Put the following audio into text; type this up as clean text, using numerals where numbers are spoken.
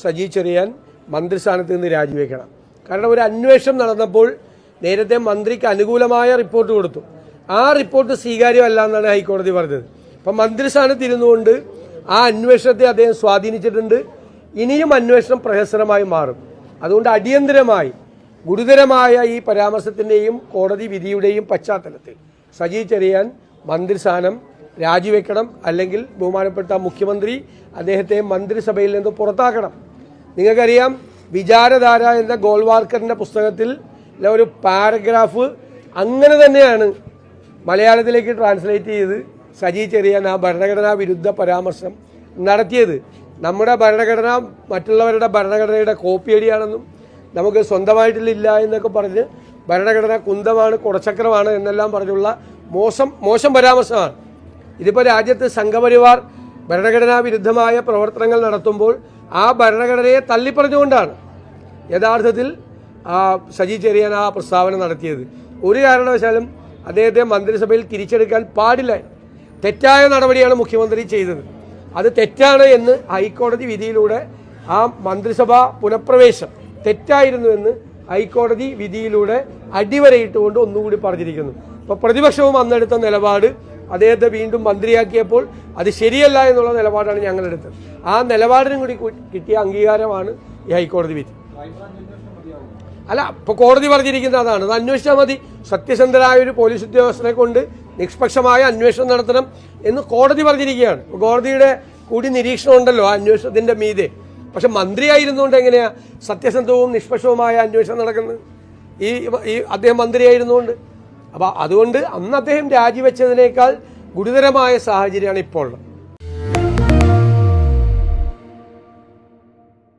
സജി ചെറിയാൻ മന്ത്രിസ്ഥാനത്ത് നിന്ന് രാജിവെക്കണം. കാരണം ഒരു അന്വേഷണം നടന്നപ്പോൾ നേരത്തെ മന്ത്രിക്ക് അനുകൂലമായ റിപ്പോർട്ട് കൊടുത്തു. ആ റിപ്പോർട്ട് സ്വീകാര്യമല്ല എന്നാണ് ഹൈക്കോടതി പറഞ്ഞത്. അപ്പം മന്ത്രിസ്ഥാനത്ത് ഇരുന്നുകൊണ്ട് ആ അന്വേഷണത്തെ അദ്ദേഹം സ്വാധീനിച്ചിട്ടുണ്ട്. ഇനിയും അന്വേഷണം പ്രഹസനമായി മാറും. അതുകൊണ്ട് അടിയന്തരമായി ഗുരുതരമായ ഈ പരാമർശത്തിൻ്റെയും കോടതി വിധിയുടെയും പശ്ചാത്തലത്തിൽ സജി ചെറിയാൻ മന്ത്രിസ്ഥാനം രാജിവെക്കണം. അല്ലെങ്കിൽ ബഹുമാനപ്പെട്ട മുഖ്യമന്ത്രി അദ്ദേഹത്തെ മന്ത്രിസഭയിൽ നിന്ന് പുറത്താക്കണം. നിങ്ങൾക്കറിയാം, വിചാരധാര എന്ന ഗോൾവാർക്കറിൻ്റെ പുസ്തകത്തിൽ ഒരു പാരഗ്രാഫ് അങ്ങനെ തന്നെയാണ് മലയാളത്തിലേക്ക് ട്രാൻസ്ലേറ്റ് ചെയ്ത് സജി ചെറിയാൻ ആ ഭരണഘടനാ വിരുദ്ധ പരാമർശം നടത്തിയത്. നമ്മുടെ ഭരണഘടന മറ്റുള്ളവരുടെ ഭരണഘടനയുടെ കോപ്പിയടിയാണെന്നും നമുക്ക് സ്വന്തമായിട്ടില്ല എന്നൊക്കെ പറഞ്ഞ് ഭരണഘടന കുന്തമാണ്, കുടച്ചക്രമാണ് എന്നെല്ലാം പറഞ്ഞുള്ള മോശം പരാമർശമാണ്. ഇതിപ്പോൾ രാജ്യത്ത് സംഘപരിവാർ ഭരണഘടനാ വിരുദ്ധമായ പ്രവർത്തനങ്ങൾ നടത്തുമ്പോൾ ആ ഭരണഘടനയെ തള്ളിപ്പറഞ്ഞുകൊണ്ടാണ് യഥാർത്ഥത്തിൽ സജി ചെറിയാൻ ആ പ്രസ്താവന നടത്തിയത്. ഒരു കാരണവശാലും അദ്ദേഹത്തെ മന്ത്രിസഭയിൽ തിരിച്ചെടുക്കാൻ പാടില്ല. തെറ്റായ നടപടിയാണ് മുഖ്യമന്ത്രി ചെയ്തത്. അത് തെറ്റാണ് എന്ന് ഹൈക്കോടതി വിധിയിലൂടെ ആ മന്ത്രിസഭാ പുനഃപ്രവേശം തെറ്റായിരുന്നു എന്ന് ഹൈക്കോടതി വിധിയിലൂടെ അടിവരയിട്ടുകൊണ്ട് ഒന്നുകൂടി പറഞ്ഞിരിക്കുന്നു. അപ്പോൾ പ്രതിപക്ഷവും അന്നെടുത്ത നിലപാട് അദ്ദേഹത്തെ വീണ്ടും മന്ത്രിയാക്കിയപ്പോൾ അത് ശരിയല്ല എന്നുള്ള നിലപാടാണ് ഞങ്ങളെടുത്തത്. ആ നിലപാടിനും കൂടി കിട്ടിയ അംഗീകാരമാണ് ഈ ഹൈക്കോടതി വിധി. അല്ല, ഇപ്പോൾ കോടതി പറഞ്ഞിരിക്കുന്നത് അതാണ്, അത് അന്വേഷിച്ചാൽ മതി. സത്യസന്ധരായ ഒരു പോലീസ് ഉദ്യോഗസ്ഥനെ കൊണ്ട് നിഷ്പക്ഷമായ അന്വേഷണം നടത്തണം എന്ന് കോടതി പറഞ്ഞിരിക്കുകയാണ്. കോടതിയുടെ കൂടി നിരീക്ഷണം ഉണ്ടല്ലോ ആ അന്വേഷണത്തിൻ്റെ മീതെ. പക്ഷെ മന്ത്രിയായിരുന്നുകൊണ്ട് എങ്ങനെയാ സത്യസന്ധവും നിഷ്പക്ഷവുമായ അന്വേഷണം നടക്കുന്നത്? ഈ അദ്ദേഹം മന്ത്രിയായിരുന്നുകൊണ്ട്. അപ്പോൾ അതുകൊണ്ട് അന്ന് അദ്ദേഹം രാജിവെച്ചതിനേക്കാൾ ഗുരുതരമായ സാഹചര്യമാണ് ഇപ്പോൾ ഉള്ളത്.